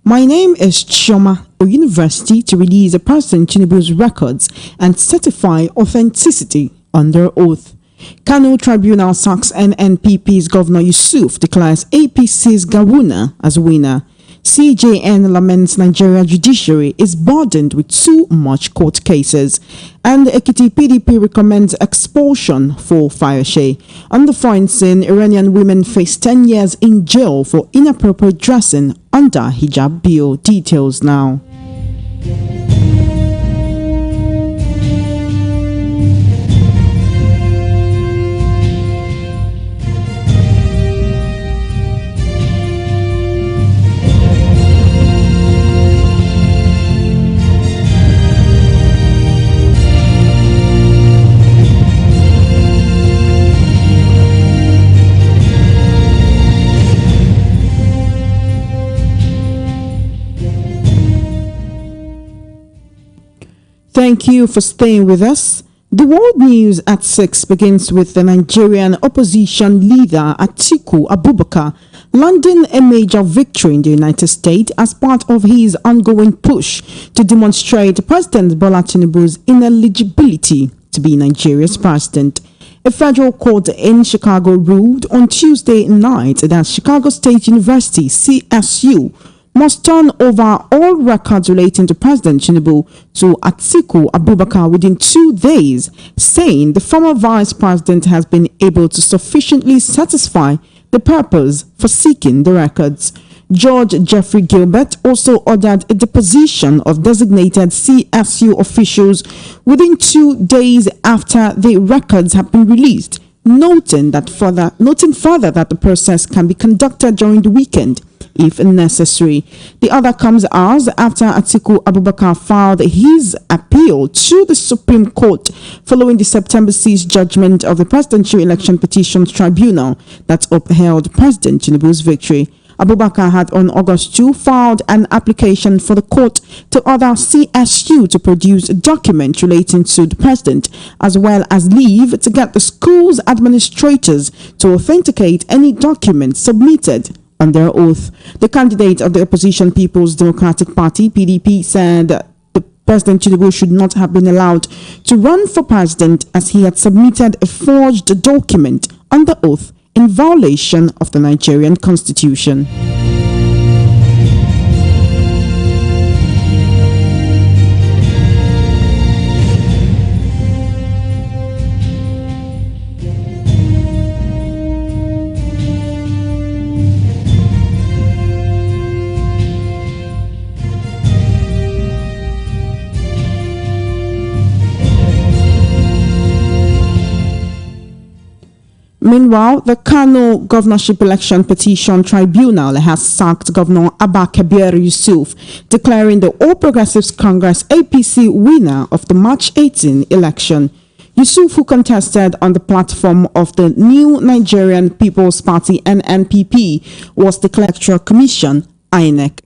My name is Ijeoma Egwuatu to release President Tinubu's records and certify authenticity under oath. Kano tribunal sacks NNPP's Governor Yusuf, declares APC's Gawuna as winner. CJN laments Nigeria judiciary is burdened with too much court cases. And Ekiti PDP recommends expulsion for Fayose. On the foreign scene, Iranian women face 10 years in jail for inappropriate dressing under hijab bill. Details now. Thank you for staying with us. The world news at 6 begins with the Nigerian opposition leader Atiku Abubakar landing a major victory in the United States as part of his ongoing push to demonstrate President Bola Tinubu's ineligibility to be Nigeria's president. A federal court in Chicago ruled on Tuesday night that Chicago State University, CSU, must turn over all records relating to President Tinubu to Atiku Abubakar within 2 days, saying the former vice president has been able to sufficiently satisfy the purpose for seeking the records. Judge Jeffrey Gilbert also ordered a deposition of designated CSU officials within 2 days after the records have been released, noting further that the process can be conducted during the weekend if necessary. The order comes hours after Atiku Abubakar filed his appeal to the Supreme Court following the September 6 judgment of the Presidential Election Petitions Tribunal that upheld President Tinubu's victory. Abubakar had on August 2 filed an application for the court to order CSU to produce a document relating to the president, as well as leave to get the school's administrators to authenticate any documents submitted under oath. The candidate of the opposition People's Democratic Party, PDP, said the President Tinubu should not have been allowed to run for president as he had submitted a forged document under oath in violation of the Nigerian Constitution. Meanwhile, the Kano Governorship Election Petition Tribunal has sacked Governor Abba Kabir Yusuf, declaring the All Progressives Congress APC winner of the March 18 election. Yusuf, who contested on the platform of the New Nigerian People's Party NNPP, was declared Electoral Commission INEC.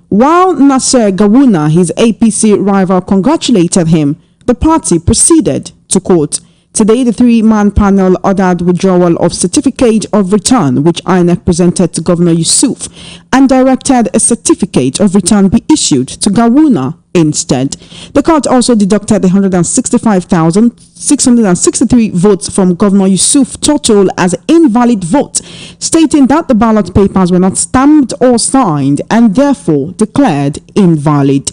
While Nasser Gawuna, his APC rival, congratulated him, the party proceeded to court. Today, the three-man panel ordered withdrawal of certificate of return, which INEC presented to Governor Yusuf, and directed a certificate of return be issued to Gawuna instead. The court also deducted 165,663 votes from Governor Yusuf's total as invalid votes, stating that the ballot papers were not stamped or signed and therefore declared invalid.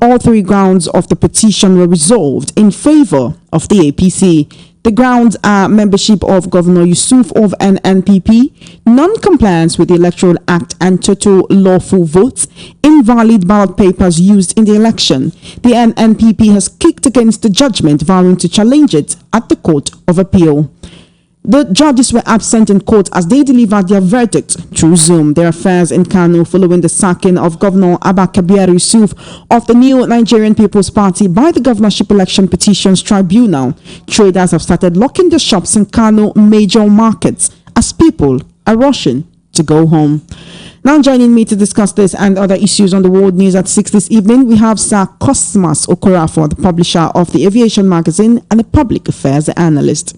All three grounds of the petition were resolved in favor of the APC. The grounds are membership of Governor Yusuf of NNPP, non-compliance with the Electoral Act and total lawful votes, invalid ballot papers used in the election. The NNPP has kicked against the judgment, vowing to challenge it at the Court of Appeal. The judges were absent in court as they delivered their verdict through Zoom. Their affairs in Kano following the sacking of Governor Abba Kabir Yusuf of the New Nigerian People's Party by the Governorship Election Petitions Tribunal. Traders have started locking their shops in Kano major markets as people are rushing to go home. Now joining me to discuss this and other issues on the world news at 6 this evening, we have Sir Cosmas Okorafor, the publisher of the Aviation Magazine and a public affairs analyst.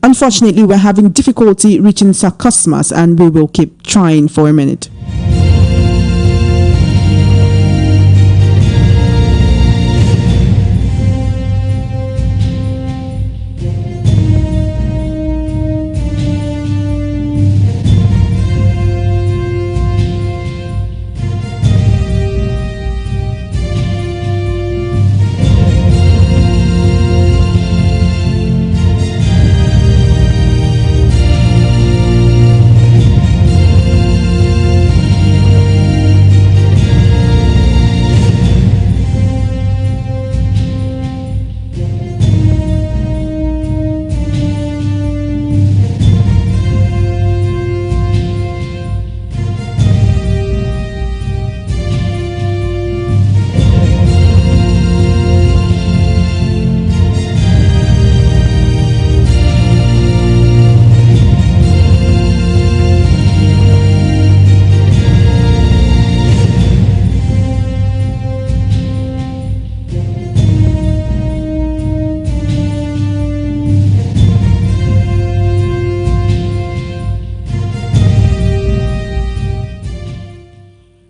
Unfortunately, we're having difficulty reaching Sir Cosmas, and we will keep trying for a minute.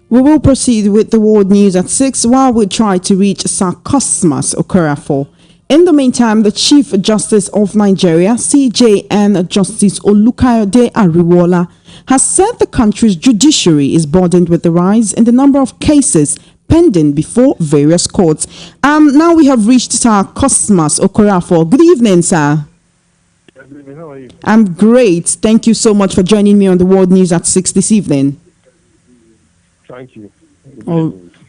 We will proceed with the world news at 6 while we try to reach Sir Cosmas Okorafor. In the meantime, the Chief Justice of Nigeria, CJN Justice Olukayode Ariwola, has said the country's judiciary is burdened with the rise in the number of cases pending before various courts. Now we have reached Sir Cosmas Okorafor. Good evening, sir. Good evening. How are you? I'm great. Thank you so much for joining me on the world news at 6 this evening. Thank you.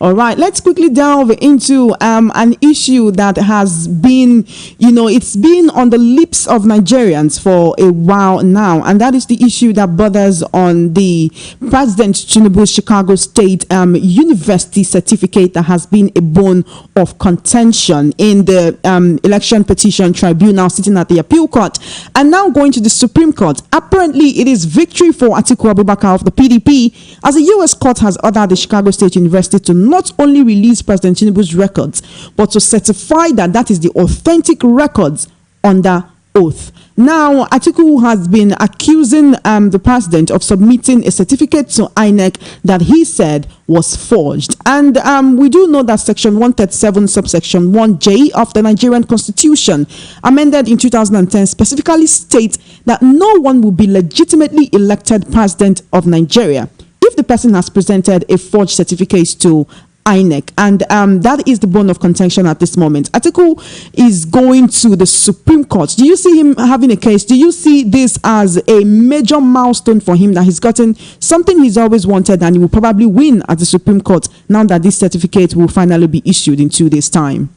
All right, let's quickly delve into an issue that has been, it's been on the lips of Nigerians for a while now, and that is the issue that bothers on the President Tinubu's Chicago State University certificate that has been a bone of contention in the election petition tribunal sitting at the appeal court and now going to the Supreme Court. Apparently, it is victory for Atiku Abubakar of the PDP as the U.S. court has ordered the Chicago State University to not only release President Tinubu's records, but to certify that that is the authentic records under oath. Now, Atiku has been accusing the president of submitting a certificate to INEC that he said was forged. And we do know that Section 137, subsection 1J of the Nigerian Constitution, amended in 2010, specifically states that no one will be legitimately elected president of Nigeria if the person has presented a forged certificate to INEC, and that is the bone of contention at this moment. Atiku is going to the Supreme Court. Do you see him having a case? Do you see this as a major milestone for him, that he's gotten something he's always wanted and he will probably win at the Supreme Court now that this certificate will finally be issued in 2 days' time?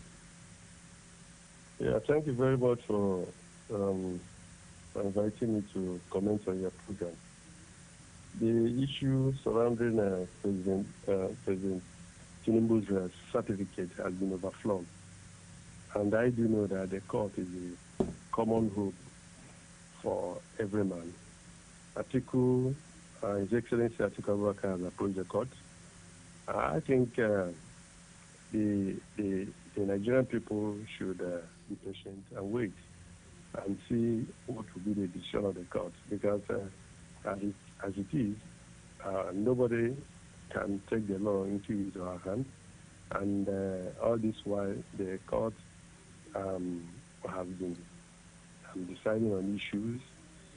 Yeah, thank you very much for inviting me to comment on your program. The issue surrounding President Tinubu's certificate has been overflown. And I do know that the court is a common hope for every man. Atiku, His Excellency Atiku Abubakar has approached the court. I think the Nigerian people should be patient and wait and see what will be the decision of the court, because as it is, nobody can take the law into his or her hand, and all this while the court have been deciding on issues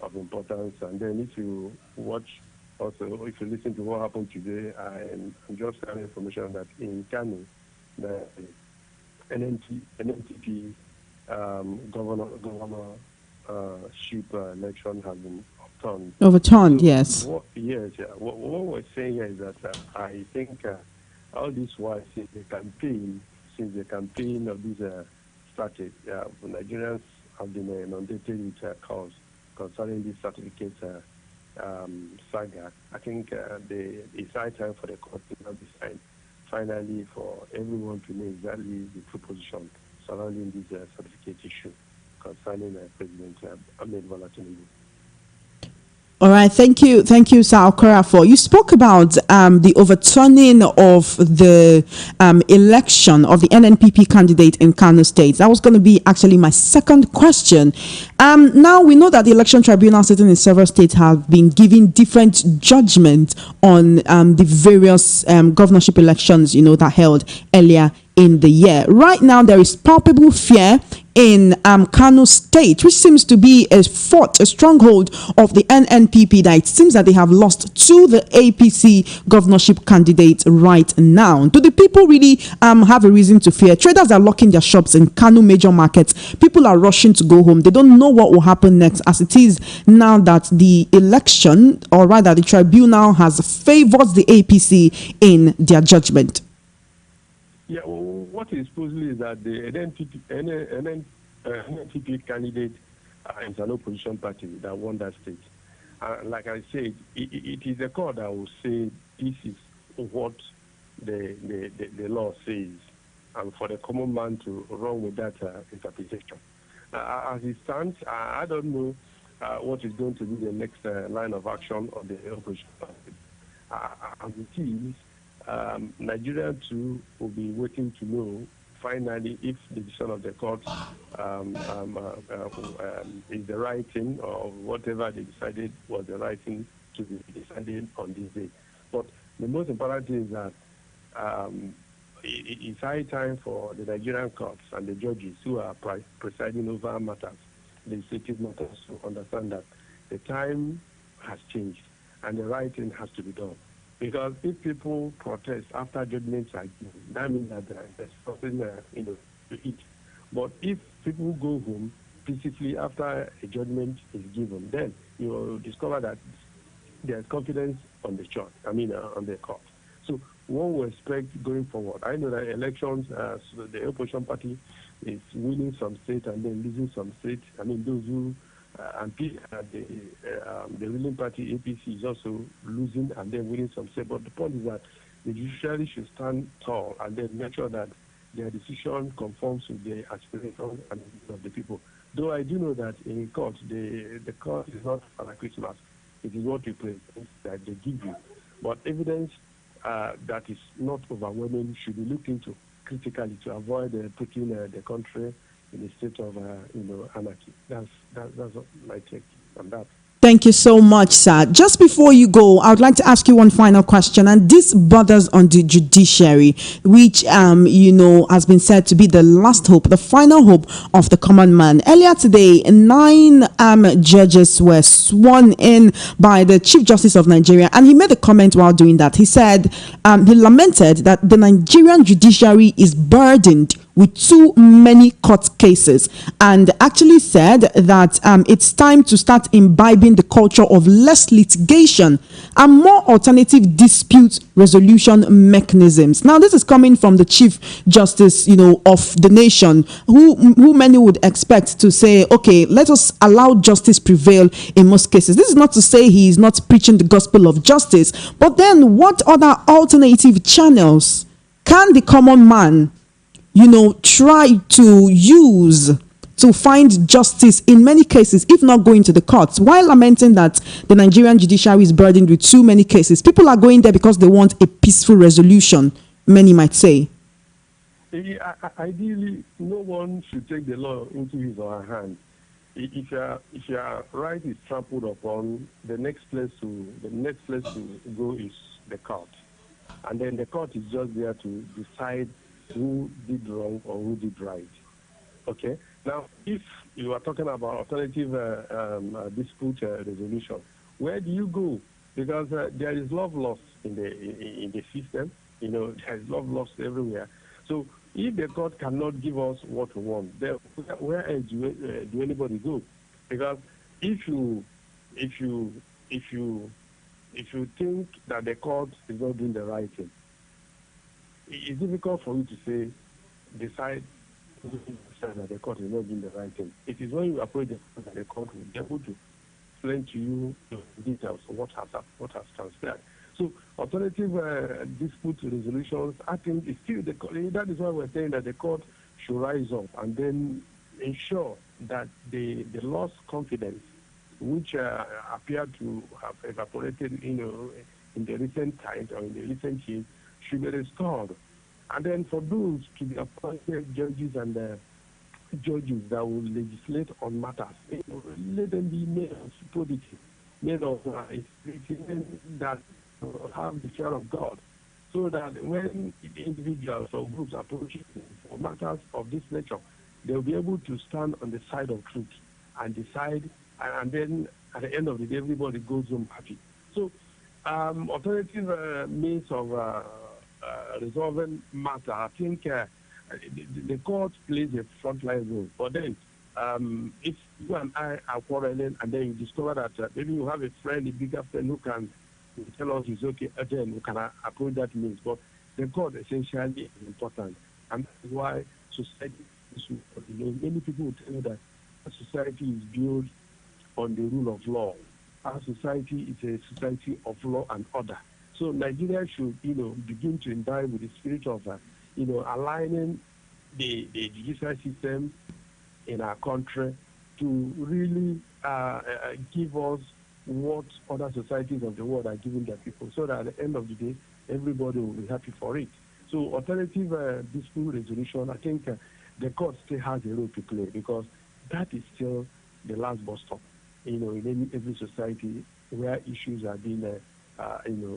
of importance. And then if you watch, also if you listen to what happened today, I'm just having information that in Kano, the NNTP governorship election has been overturned. Yes. What we're saying here is that I think all this while since the campaign of this started, Nigerians have been inundated with calls concerning this certificate saga. I think it's high time for the court to now decide finally for everyone to know exactly the true position surrounding this certificate issue concerning President Tinubu. All right, thank you, Sir Okorafor. You spoke about the overturning of the election of the NNPP candidate in Kano State. That was going to be actually my second question. Now we know that the election tribunal sitting in several states have been giving different judgments on the various governorship elections, that held earlier in the year. Right now, there is palpable fear in Kano State, which seems to be a stronghold of the NNPP, that it seems that they have lost to the APC governorship candidate right now. Do the people really have a reason to fear? Traders are locking their shops in Kano major markets. People are rushing to go home. They don't know what will happen next, as it is now that the election, or rather the tribunal, has favored the APC in their judgment. Yeah, well, what is puzzling is that the NNPP candidate is an opposition party that won that state. Like I said, it is the court that will say this is what the law says, and for the common man to run with that interpretation. As it stands, I don't know what is going to be the next line of action of the opposition party. As it is, Nigeria too will be waiting to know finally if the decision of the court is the right thing, or whatever they decided was the right thing to be decided on this day. But the most important thing is that it's high time for the Nigerian courts and the judges who are presiding over matters, legislative matters, to understand that the time has changed and the right thing has to be done. Because if people protest after judgments are given, that means that there's something to eat. But if people go home peacefully after a judgment is given, then you will discover that there's confidence on the on the court. So one will expect going forward. I know that elections, so the opposition party is winning some states and then losing some states. Those who the ruling party APC is also losing and then winning some states. But the point is that the judiciary should stand tall and then make sure that their decision conforms with the aspirations and of the people. Though I do know that in court, the court is not for Christmas. It is what you pray that they give you. But evidence that is not overwhelming should be looked into critically to avoid putting the country in a state of anarchy. That's my take on that. Thank you so much, sir. Just before you go, I would like to ask you one final question, and this borders on the judiciary, which has been said to be the last hope, the final hope of the common man. Earlier today, 9 judges were sworn in by the Chief Justice of Nigeria, and he made a comment while doing that. He said he lamented that the Nigerian judiciary is burdened with too many court cases, and actually said that it's time to start imbibing the culture of less litigation and more alternative dispute resolution mechanisms. Now, this is coming from the Chief Justice, of the nation, who many would expect to say, okay, let us allow justice prevail in most cases. This is not to say he is not preaching the gospel of justice, but then what other alternative channels can the common man try to use to find justice in many cases, if not going to the courts, while lamenting that the Nigerian judiciary is burdened with too many cases? People are going there because they want a peaceful resolution, many might say. Ideally, no one should take the law into his or her hand. If your right is trampled upon, the next place to go is the court, and then the court is just there to decide who did wrong or who did right. Okay. Now, if you are talking about alternative dispute resolution, where do you go? Because there is love lost in the system. There is love lost everywhere. So if the court cannot give us what we want, then where else do anybody go? Because if you think that the court is not doing the right thing, it's difficult for you to decide that the court is not doing the right thing. It is when you approach the court will be able to explain to you the details of what has transpired. So alternative dispute resolutions, I think, is still that is why we're saying that the court should rise up and then ensure that the lost confidence which appear to have evaporated, in the recent times or in the recent years, should be restored. And then for those to be appointed judges and judges that will legislate on matters, let them be made of probity, made of that have the fear of God, so that when individuals or groups approach for matters of this nature, they'll be able to stand on the side of truth and decide, and then at the end of the day, everybody goes home happy. So, alternative means of resolving matter, I think the court plays a frontline role. But then, if you and I are quarreling, and then you discover that maybe you have a friend, a bigger friend who can tell us it's okay, then we can approach that means. But the court essentially is important, and that's why society is, many people will tell you that society is built on the rule of law. Our society is a society of law and order. So Nigeria should, begin to imbibe with the spirit of, aligning the judicial system in our country to really give us what other societies of the world are giving their people, so that at the end of the day, everybody will be happy for it. So alternative dispute resolution, I think the court still has a role to play, because that is still the last bus stop, in every society where issues are being,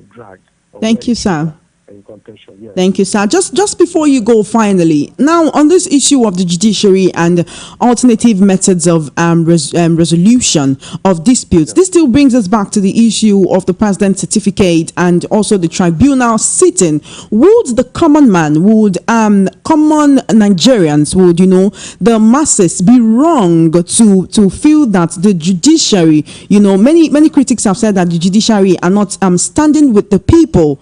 dragged. Thank you, sir. Yes. Thank you, sir. Just before you go, finally, now on this issue of the judiciary and alternative methods of resolution of disputes, this still brings us back to the issue of the president's certificate and also the tribunal sitting. Would the common man, would common Nigerians, would the masses be wrong to feel that the judiciary, many critics have said that the judiciary are not standing with the people?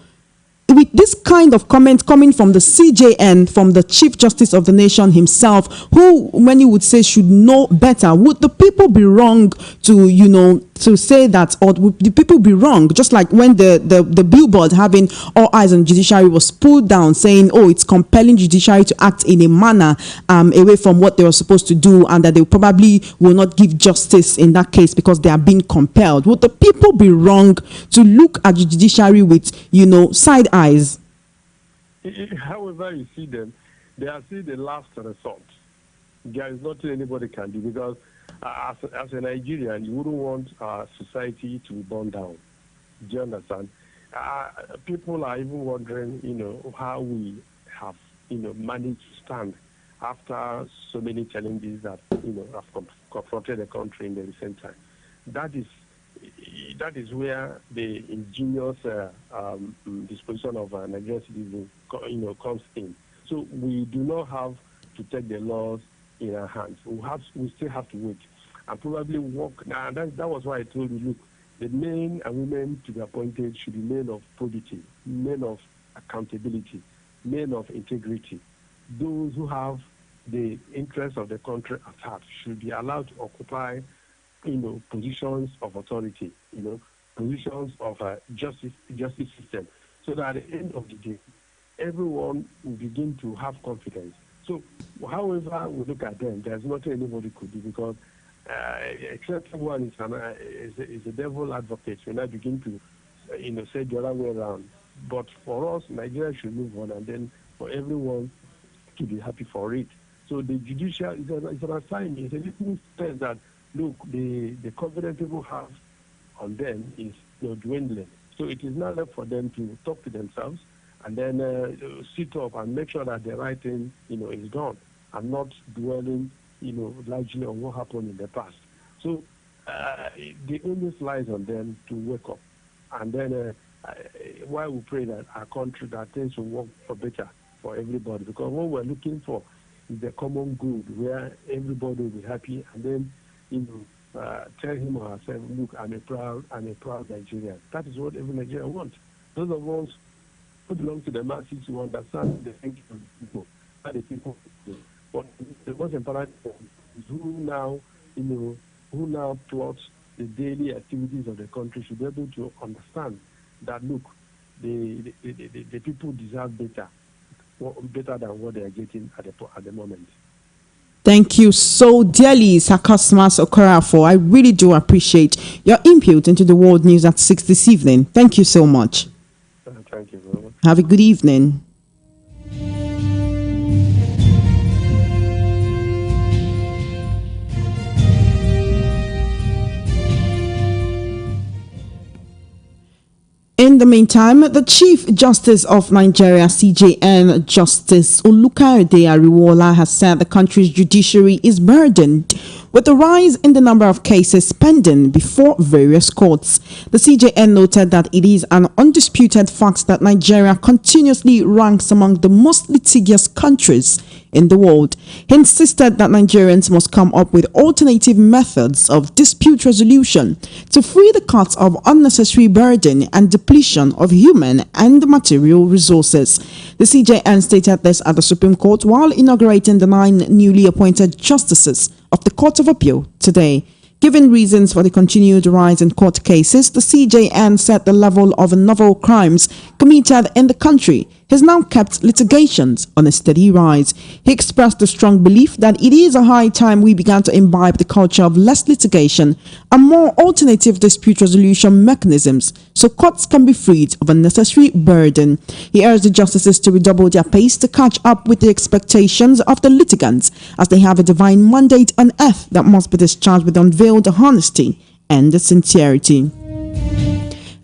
With this kind of comment coming from the CJN, from the Chief Justice of the nation himself, who many would say should know better, would the people be wrong to say that, or would the people be wrong? Just like when the billboard having all eyes on judiciary was pulled down, saying, oh, it's compelling judiciary to act in a manner away from what they were supposed to do, and that they probably will not give justice in that case because they are being compelled. Would the people be wrong to look at the judiciary with, side eyes? However you see them, they are still the last resort. There is nothing anybody can do, because as a Nigerian, you wouldn't want our society to be burned down. Do you understand? People are even wondering, how we have, managed to stand after so many challenges that, have confronted the country in the recent time. That is where the ingenious disposition of Nigerian citizens, comes in. So we do not have to take the laws in our hands. We still have to wait and probably work. Now, that was why I told you, look, the men and women to be appointed should be men of probity, men of accountability, men of integrity. Those who have the interests of the country at heart should be allowed to occupy positions of authority, positions of justice system, so that at the end of the day, everyone will begin to have confidence. So, however we look at them, there's nothing anybody could do, because except one is a devil advocate when I begin to say the other way around. But for us, Nigeria should move on, and then for everyone to be happy for it. So the judicial is an assignment. It's a little space that, look, the confidence people have on them is dwindling. So it is not left for them to talk to themselves and then sit up and make sure that the right thing, is done, and not dwelling, largely on what happened in the past. So the onus lies on them to wake up. And then why we pray that our country, that things will work for better for everybody, because what we're looking for is the common good where everybody will be happy, and then tell him or herself, look, I'm a proud Nigerian. That is what every Nigerian wants. Those of us who belong to the masses who understand the thinking of the people, how the people do. But the most important is who now plots the daily activities of the country should be able to understand that, look, the people deserve better than what they are getting at the moment. Thank you so dearly, Sakasmas Okorafo. I really do appreciate your input into the world news at 6 this evening. Thank you so much. Thank you very much. Have a good evening. In the meantime, the Chief Justice of Nigeria, CJN, Justice Olukayode Ariwola, has said the country's judiciary is burdened with the rise in the number of cases pending before various courts. The CJN noted that it is an undisputed fact that Nigeria continuously ranks among the most litigious countries in the world. He insisted that Nigerians must come up with alternative methods of dispute resolution to free the courts of unnecessary burden and depletion of human and material resources. The CJN stated this at the Supreme Court while inaugurating the 9 newly appointed justices of the Court of Appeal today. Given reasons for the continued rise in court cases, the CJN said the level of novel crimes committed in the country has now kept litigations on a steady rise. He expressed a strong belief that it is a high time we began to imbibe the culture of less litigation and more alternative dispute resolution mechanisms so courts can be freed of unnecessary burden. He urged the justices to redouble their pace to catch up with the expectations of the litigants as they have a divine mandate on earth that must be discharged with unveiled honesty and sincerity.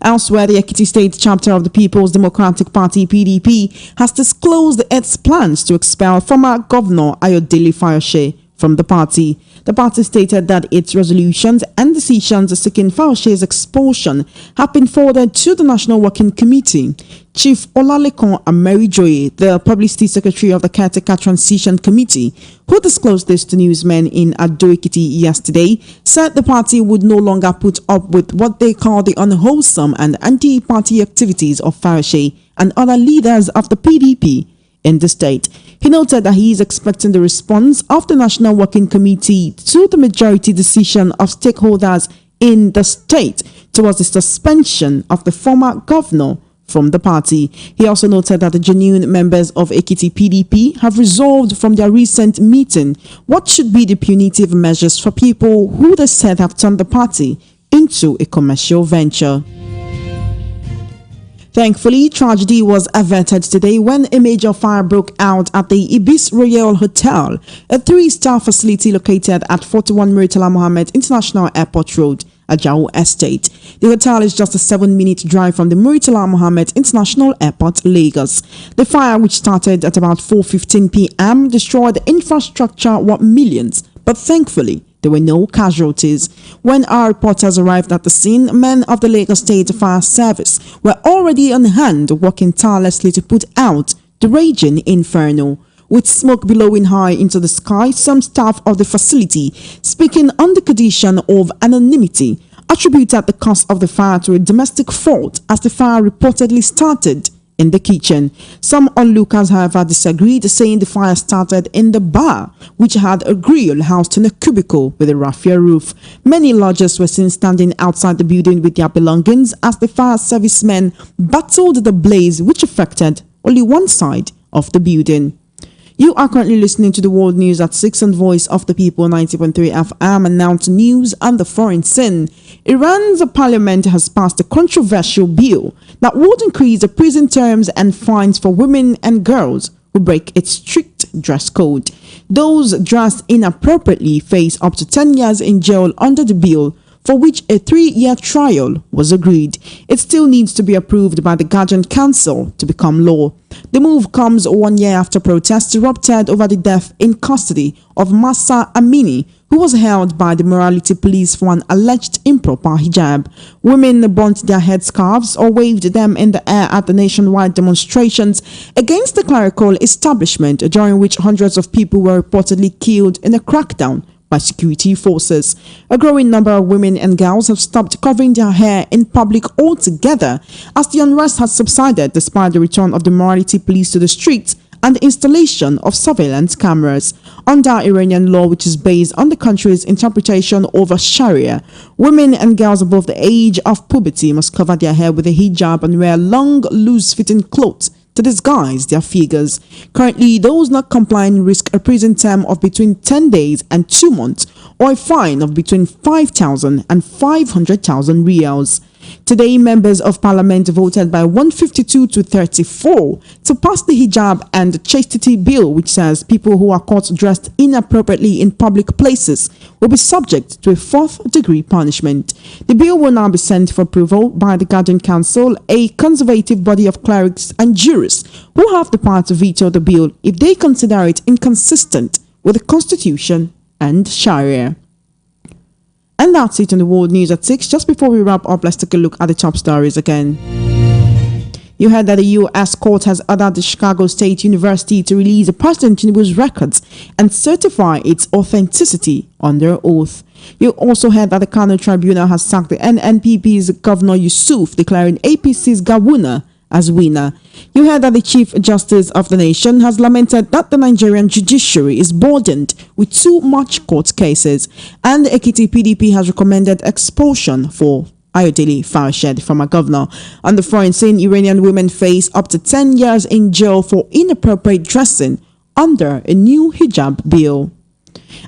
Elsewhere, the Ekiti State chapter of the People's Democratic Party (PDP) has disclosed its plans to expel former Governor Ayodele Fayose from the party. The party stated that its resolutions and decisions seeking Fayose's expulsion have been forwarded to the National Working Committee. Chief Olalekan Amerijoye, the Publicity Secretary of the Caretaker Transition Committee, who disclosed this to newsmen in Ado-Ekiti yesterday, said the party would no longer put up with what they call the unwholesome and anti-party activities of Fayose and other leaders of the PDP in the state. He noted that he is expecting the response of the National Working Committee to the majority decision of stakeholders in the state towards the suspension of the former governor from the party. He also noted that the genuine members of Ekiti PDP have resolved from their recent meeting what should be the punitive measures for people who they said have turned the party into a commercial venture. Thankfully, tragedy was averted today when a major fire broke out at the Ibis Royal Hotel, a 3-star facility located at 41 Murtala Mohammed International Airport Road, Ajao Estate. The hotel is just a 7-minute drive from the Murtala Mohammed International Airport, Lagos. The fire, which started at about 4:15 p.m., destroyed the infrastructure worth millions, but thankfully, there were no casualties. When our reporters arrived at the scene, men of the Lagos State Fire Service were already on hand working tirelessly to put out the raging inferno. With smoke billowing high into the sky, some staff of the facility, speaking on the condition of anonymity, attributed the cause of the fire to a domestic fault as the fire reportedly started in the kitchen. Some onlookers, however, disagreed, saying the fire started in the bar, which had a grill housed in a cubicle with a raffia roof. Many lodgers were seen standing outside the building with their belongings as the fire servicemen battled the blaze, which affected only one side of the building. You are currently listening to the world news at 6 on Voice of the People 90.3 FM, and now to news and the foreign scene. Iran's parliament has passed a controversial bill that would increase the prison terms and fines for women and girls who break its strict dress code. Those dressed inappropriately face up to 10 years in jail under the bill, for which a 3-year trial was agreed. It still needs to be approved by the Guardian Council to become law. The move comes 1 year after protests erupted over the death in custody of Masa Amini, who was held by the morality police for an alleged improper hijab. Women burnt their headscarves or waved them in the air at the nationwide demonstrations against the clerical establishment, during which hundreds of people were reportedly killed in a crackdown by security forces. A growing number of women and girls have stopped covering their hair in public altogether as the unrest has subsided despite the return of the morality police to the streets and the installation of surveillance cameras. Under Iranian law, which is based on the country's interpretation of Sharia, women and girls above the age of puberty must cover their hair with a hijab and wear long, loose-fitting clothes to disguise their figures. Currently, those not complying risk a prison term of between 10 days and 2 months or a fine of between 5,000 and 500,000 riyals. Today, members of parliament voted by 152 to 34 to pass the hijab and chastity bill, which says people who are caught dressed inappropriately in public places will be subject to a 4th-degree punishment. The bill will now be sent for approval by the Guardian Council, a conservative body of clerics and jurists who have the power to veto the bill if they consider it inconsistent with the Constitution and Sharia. And that's it on the World News at 6. Just before we wrap up, let's take a look at the top stories again. You heard that the U.S. court has ordered the Chicago State University to release President Tinubu's records and certify its authenticity under oath. You also heard that the Kano tribunal has sacked the NNPP's Governor Yusuf, declaring APC's Gawuna as winner. You heard that the Chief Justice of the nation has lamented that the Nigerian judiciary is burdened with too much court cases, and the Ekiti PDP has recommended expulsion for Fayose, the former governor. On the foreign scene, Iranian women face up to 10 years in jail for inappropriate dressing under a new hijab bill.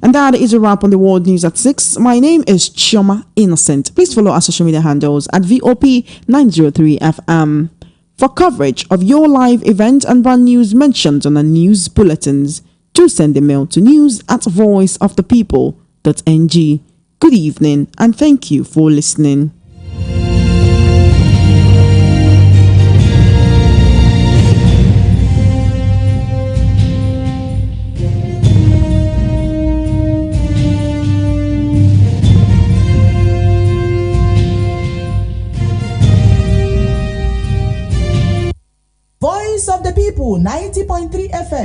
And that is a wrap on the World News at 6. My name is Ijeoma Innocent. Please follow our social media handles at VOP903FM. For coverage of your live event and brand news mentioned on the news bulletins, do send a mail to news@voiceofthepeople.ng. Good evening and thank you for listening. Voice of the People, 90.3 FM.